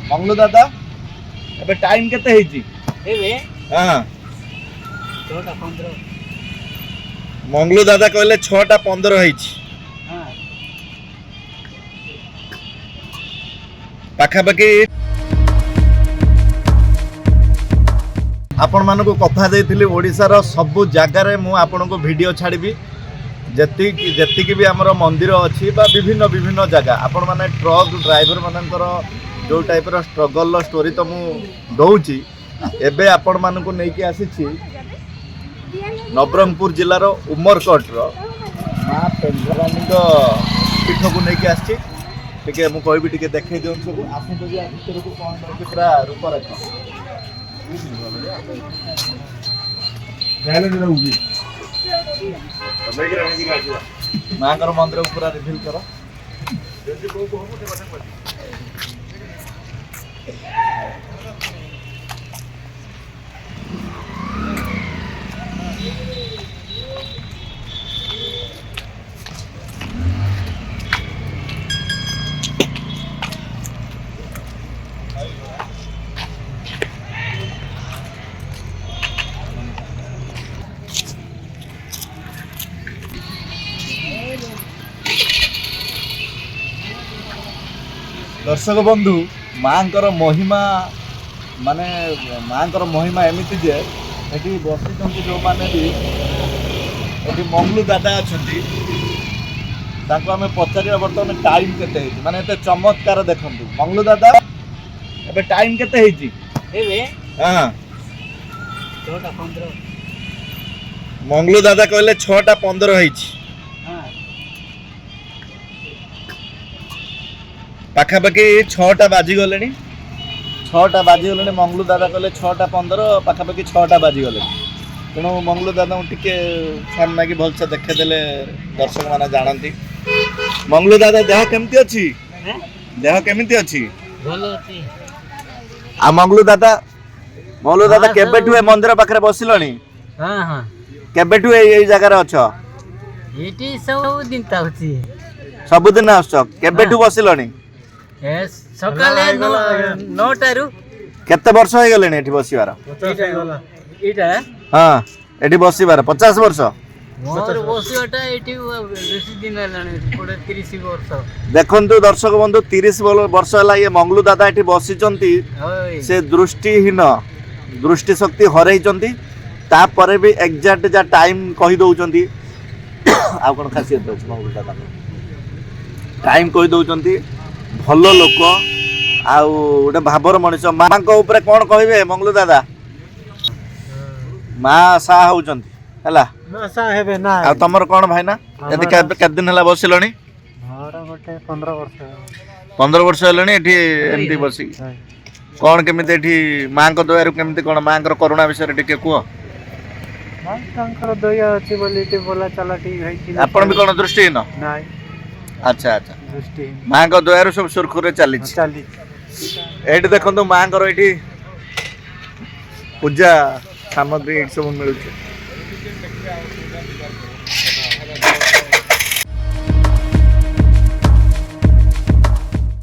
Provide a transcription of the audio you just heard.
मंगलू दादा एबे टाइम केते हेजी एबे हां 6:15 मंगलू दादा कहले 6:15 हेजी हां पाखा पाखी आपण मानको कथा देइथिली ओडिसा रो सब जगार मु आपण को वीडियो छाड़बी जेतिक भी आमर मंदिर अच्छी विभिन्न विभिन्न जगह आपण माने ट्रक ड्राइवर मानकर जो टाइप रो स्ट्रगल स्टोरी तो मु दउची एबे आपण मानको नेकी आसीछि नवरंगपुर जिल्ला रो उमरकोट रो मां पेंद्रानी को पीठ को नेकी आछि टिके मु कहबी टिके देखै दियन सब आसु तो जे भीतर को कोन अछि पूरा रूप रेखा कहले जरा उगी माँ मंदिर पूरा रिभिल कर दर्शक बंधु माँ महिमा माने माँ महिमा एमती जे ये बसी जो मैंने भी ये मंगलू दादा अच्छा आम पचार बर्तमान टाइम केते माने एते चमत्कार देखु मंगलू दादा एबे टाइम केते हेजी एबे हां 6:15 मंगलू दादा कहले 6:15 हेजी हां पाखापाखि 6टा बाजी गले 6टा बाजी गले मंगलू दादा कहले 6:15 पाखापाखि 6टा बाजी गले तेणु मंगलू दादा टिके सामना की भलसे देखेदेले दर्शक मैंने जानती मंगलू दादा देह केमती अच्छी देह केमती अच्छी आ मंगलू दादा केबेठु ए मंदिर पाखरे बसिलणी हां हां केबेठु ए जगह रे अछ एटी सब दिन ताउची सब दिन आछो केबेठु बसिलणी सकाले 9 रु केते वर्ष हो गले एठी बसिबार इटा हां एठी बसिबार 50 वर्ष मोर बसियोटा एठी बेसी दिन लाने 30 वर्ष देखंतु दर्शक बंधु 30 वर्ष हला ये मंगलू दादा एठी बसिचंती से दृष्टिहीन दृष्टि शक्ति हरैचंती ता परे भी एग्जैक्ट जा टाइम कहि दउचंती आ कोन खासियत अछि मंगलू दादा टाइम कहि दउचंती भल लोक आउ गोटे भावर मनीष माँ ऊपर कौन कहे मंगलू दादा माँ सा होचंती हैला आ तमर कौन भाईना यदि केते दिन हला बसिलणी मोर गोटे 15 वर्ष 15 वर्ष हेलणी एठी एमती बसी कौन केमिति एठी माँ को दयारु केमिति कौन माँ करुणा विषय टिके कुह तांकर दया अछि बोली टे बोला चला ठीक है आपण भी कौन दृष्टिहीन नाइ अच्छा अच्छा माँ को दयारु सब सुरखुरे चली एठी देखंतु माँ एठी पूजा सामग्री सब मिलुचे